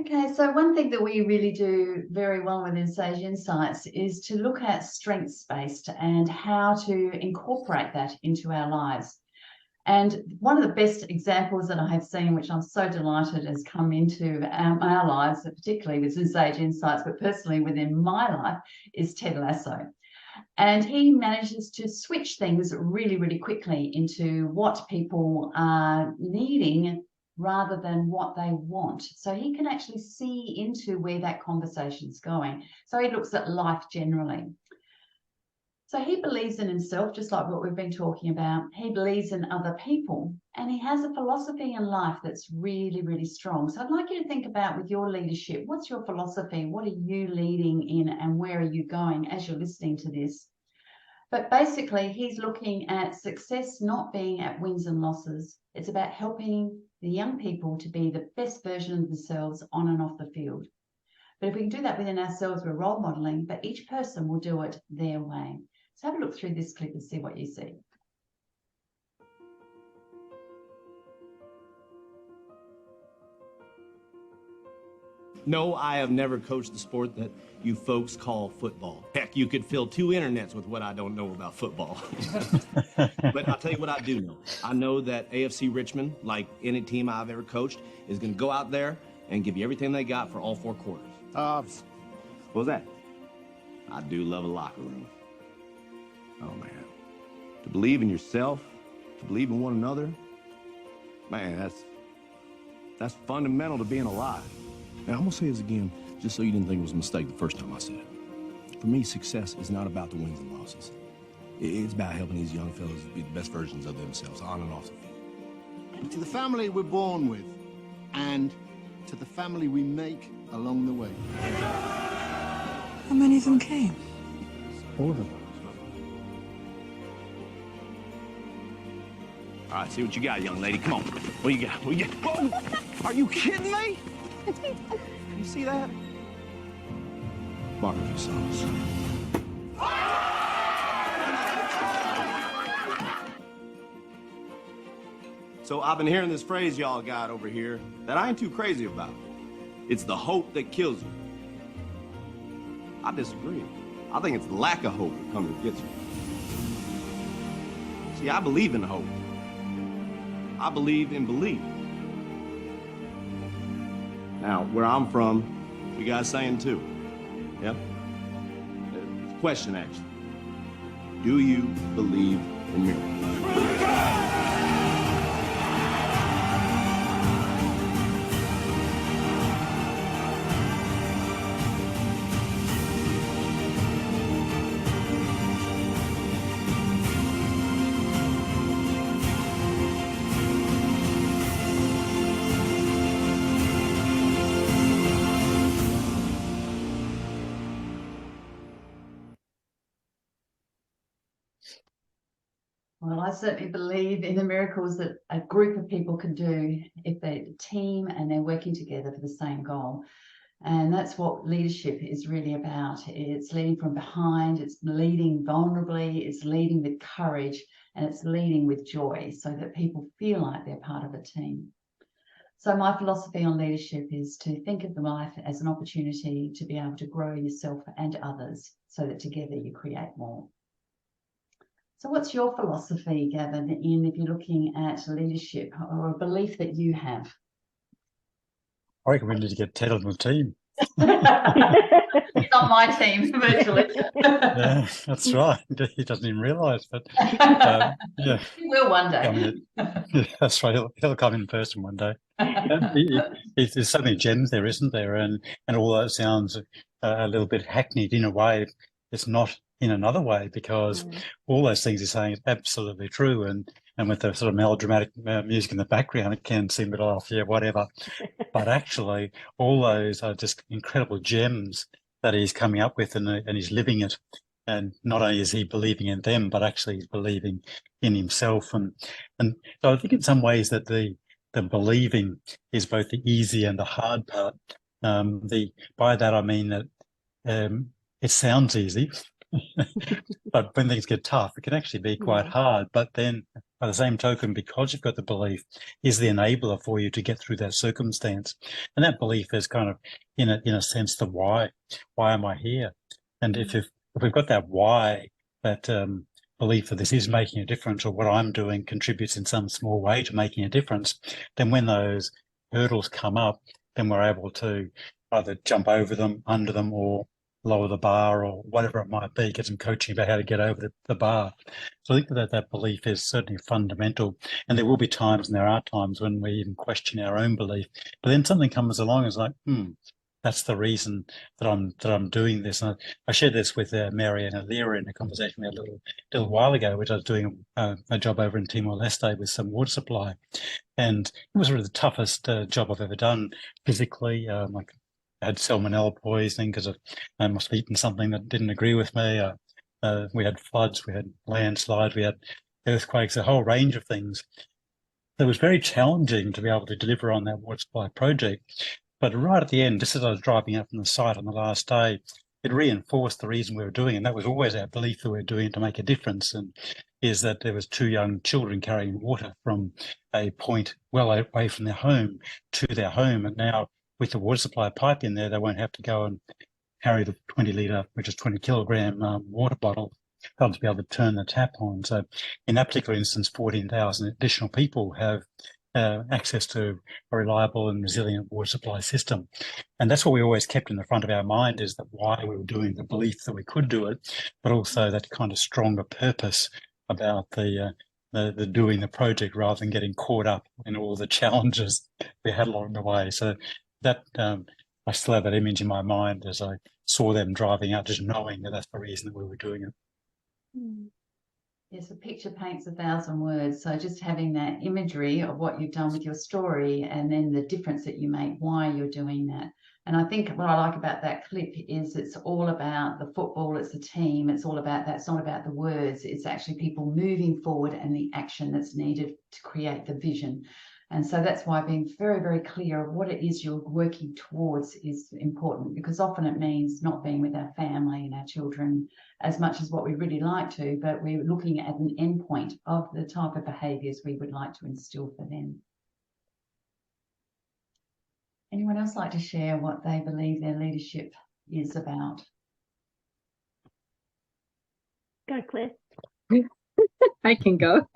Okay, so one thing that we really do very well within Sage Insights is to look at strengths-based and how to incorporate that into our lives. And one of the best examples that I have seen, which I'm so delighted has come into our lives, particularly within Sage Insights, but personally within my life, is Ted Lasso. And he manages to switch things really, really quickly into what people are needing rather than what they want. So he can actually see into where that conversation's going. So he looks at life generally. So he believes in himself, just like what we've been talking about. He believes in other people, and he has a philosophy in life that's really, really strong. So I'd like you to think about with your leadership, what's your philosophy? What are you leading in and where are you going as you're listening to this? But basically, he's looking at success not being at wins and losses. It's about helping the young people to be the best version of themselves on and off the field. But if we can do that within ourselves, we're role modeling, but each person will do it their way. So have a look through this clip and see what you see. No, I have never coached the sport that you folks call football. Heck, you could fill 2 internets with what I don't know about football. But I'll tell you what I do know. I know that AFC Richmond, like any team I've ever coached, is going to go out there and give you everything they got for all 4 quarters. What was that? I do love a locker room. Oh, man. To believe in yourself, to believe in one another, man, that's fundamental to being alive. And I'm gonna say this again, just so you didn't think it was a mistake the first time I said it. For me, success is not about the wins and losses. It's about helping these young fellas be the best versions of themselves, on and off the field. To the family we're born with, and to the family we make along the way. How many of them came? All of them. All right, see what you got, young lady. Come on. What you got? What you got? Whoa! Are you kidding me? You see that? Barbecue sauce. So I've been hearing this phrase y'all got over here that I ain't too crazy about. It's the hope that kills you. I disagree. I think it's the lack of hope that comes and gets you. See, I believe in hope. I believe in belief. Now, where I'm from, we got a saying too. Yep. It's a question, actually. Do you believe in miracles? Well, I certainly believe in the miracles that a group of people can do if they're a team and they're working together for the same goal. And that's what leadership is really about. It's leading from behind, it's leading vulnerably, it's leading with courage, and it's leading with joy so that people feel like they're part of a team. So my philosophy on leadership is to think of life as an opportunity to be able to grow yourself and others so that together you create more. So what's your philosophy, Gavin, if you're looking at leadership or a belief that you have? I reckon we need to get Ted on the team. He's on my team, virtually. Yeah, that's right. He doesn't even realise, but yeah. He will one day. Yeah, that's right. He'll come in person one day. There's so many gems there, isn't there? And all that sounds a little bit hackneyed in a way. It's not in another way, because all those things he's saying is absolutely true. And with the sort of melodramatic music in the background, it can seem a bit off, yeah, whatever. But actually, all those are just incredible gems that he's coming up with, and he's living it. And not only is he believing in them, but actually he's believing in himself. And so I think in some ways that the believing is both the easy and the hard part. By that I mean that it sounds easy, but when things get tough, it can actually be quite hard. But then by the same token, because you've got the belief, is the enabler for you to get through that circumstance. And that belief is kind of, in a sense, the why. Why am I here? And if we've got that why, that belief that this is making a difference, or what I'm doing contributes in some small way to making a difference, then when those hurdles come up, then we're able to either jump over them, under them, or lower the bar, or whatever it might be, get some coaching about how to get over the bar. So I think that belief is certainly fundamental. And there will be times, and there are times, when we even question our own belief. But then something comes along and is like, that's the reason that I'm doing this. And I shared this with Mary and Alera in a conversation we had a little while ago, which I was doing a job over in Timor-Leste with some water supply. And it was really the toughest job I've ever done physically. Like, I had salmonella poisoning because I must have eaten something that didn't agree with me. We had floods, we had landslides, we had earthquakes, a whole range of things. It was very challenging to be able to deliver on that water supply project. But right at the end, just as I was driving up from the site on the last day, it reinforced the reason we were doing it. And that was always our belief that we were doing it to make a difference. And is that there was 2 young children carrying water from a point well away from their home to their home. And now with the water supply pipe in there, they won't have to go and carry the 20 litre, which is 20 kilogram water bottle. They'll be able to turn the tap on. So in that particular instance, 14,000 additional people have access to a reliable and resilient water supply system. And that's what we always kept in the front of our mind, is that why we were doing, the belief that we could do it, but also that kind of stronger purpose about the doing the project, rather than getting caught up in all the challenges we had along the way. So that I still have that image in my mind as I saw them driving out, just knowing that that's the reason that we were doing it. Yes, a picture paints 1,000 words. So just having that imagery of what you've done with your story, and then the difference that you make, why you're doing that. And I think what I like about that clip is it's all about the football, it's the team, it's all about that. It's not about the words, it's actually people moving forward and the action that's needed to create the vision. And so that's why being very, very clear of what it is you're working towards is important, because often it means not being with our family and our children as much as what we really like to, but we're looking at an endpoint of the type of behaviours we would like to instill for them. Anyone else like to share what they believe their leadership is about? Go, Claire. I can go.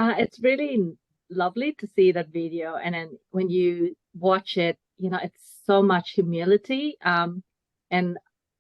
It's really lovely to see that video, and then when you watch it, it's so much humility, and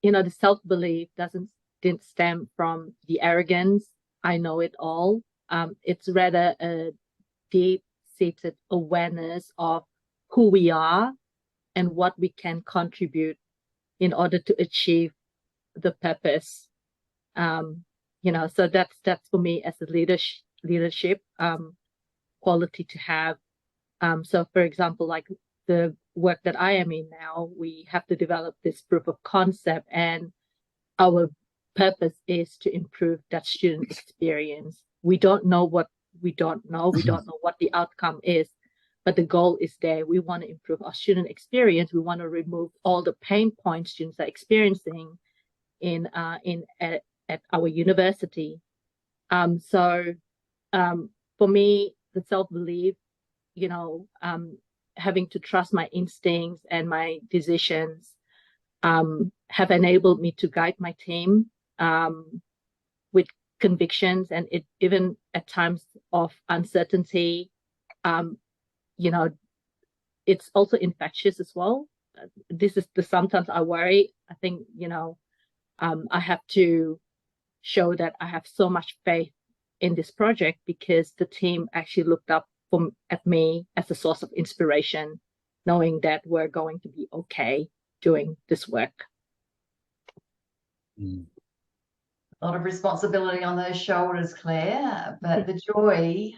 the self-belief didn't stem from the arrogance, I know it all. It's rather a deep-seated awareness of who we are and what we can contribute in order to achieve the purpose. So that's for me as a leadership quality to have. So for example, like the work that I am in now, we have to develop this proof of concept, and our purpose is to improve that student experience. We don't know what we don't know. We don't know what the outcome is, but the goal is there. We want to improve our student experience. We want to remove all the pain points students are experiencing at our university. For me, the self-belief, having to trust my instincts and my decisions, have enabled me to guide my team with convictions, and even at times of uncertainty, it's also infectious as well. This is sometimes I worry. I think, I have to show that I have so much faith in this project, because the team actually looked up at me as a source of inspiration, knowing that we're going to be okay doing this work. A lot of responsibility on those shoulders, Claire, but the joy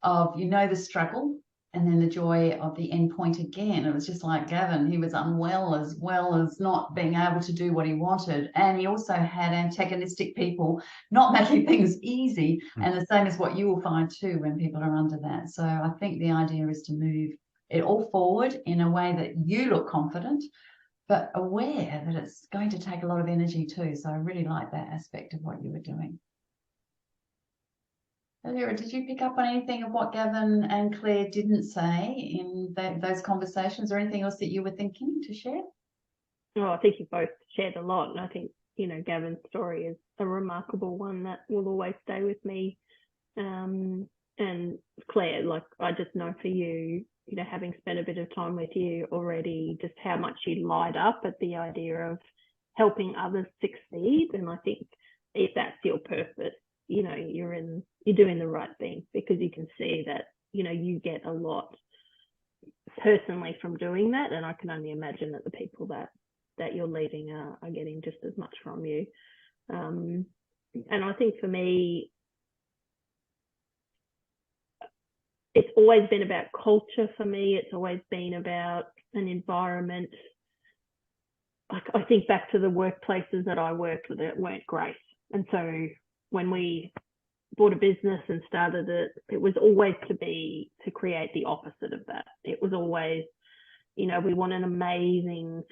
of, the struggle, and then the joy of the end point again. It was just like Gavin, he was unwell as well as not being able to do what he wanted. And he also had antagonistic people not making things easy. And the same as what you will find too when people are under that. So I think the idea is to move it all forward in a way that you look confident, but aware that it's going to take a lot of energy too. So I really like that aspect of what you were doing. Alera, did you pick up on anything of what Gavin and Claire didn't say in those conversations, or anything else that you were thinking to share? Oh, I think you both shared a lot, and I think, you know, Gavin's story is a remarkable one that will always stay with me. And Claire, like, I just know for you, you know, having spent a bit of time with you already, just how much you light up at the idea of helping others succeed. And I think if that's your purpose, you know, you're doing the right thing, because you can see that, you know, you get a lot personally from doing that, and I can only imagine that the people that you're leading are getting just as much from you. And I think for me, it's always been about culture for me. It's always been about an environment. Like, I think back to the workplaces that I worked with that weren't great. And so when we bought a business and started it, it was always to create the opposite of that. It was always, you know, we want an amazing,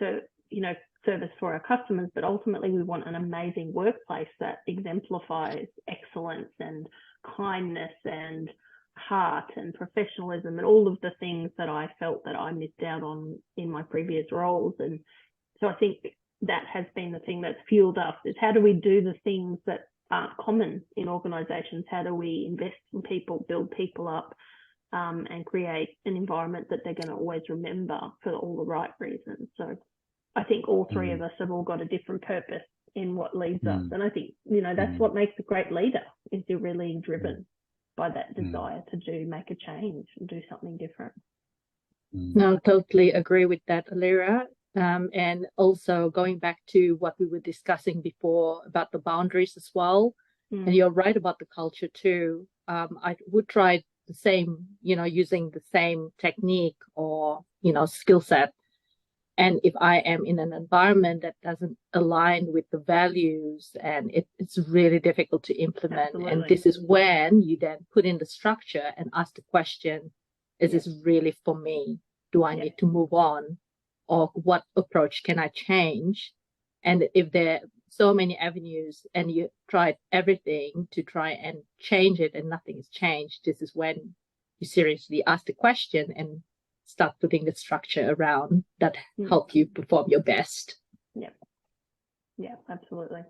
service for our customers, but ultimately we want an amazing workplace that exemplifies excellence and kindness and heart and professionalism and all of the things that I felt that I missed out on in my previous roles. And so I think that has been the thing that's fueled us, is how do we do the things that aren't common in organizations? How do we invest in people, build people up, and create an environment that they're going to always remember for all the right reasons? So I think all three of us have all got a different purpose in what leads us. And I think, you know, that's what makes a great leader, is you're really driven by that desire to make a change and do something different. No, totally agree with that, Alera. And also going back to what we were discussing before about the boundaries as well. And you're right about the culture too. I would try the same, you know, using the same technique or, you know, skill set. And if I am in an environment that doesn't align with the values, and it's really difficult to implement. Absolutely. And this is when you then put in the structure and ask the question, is this really for me? Do I need to move on? Or what approach can I change? And if there are so many avenues and you tried everything to try and change it and nothing has changed, this is when you seriously ask the question and start putting the structure around that help you perform your best. Yeah, absolutely.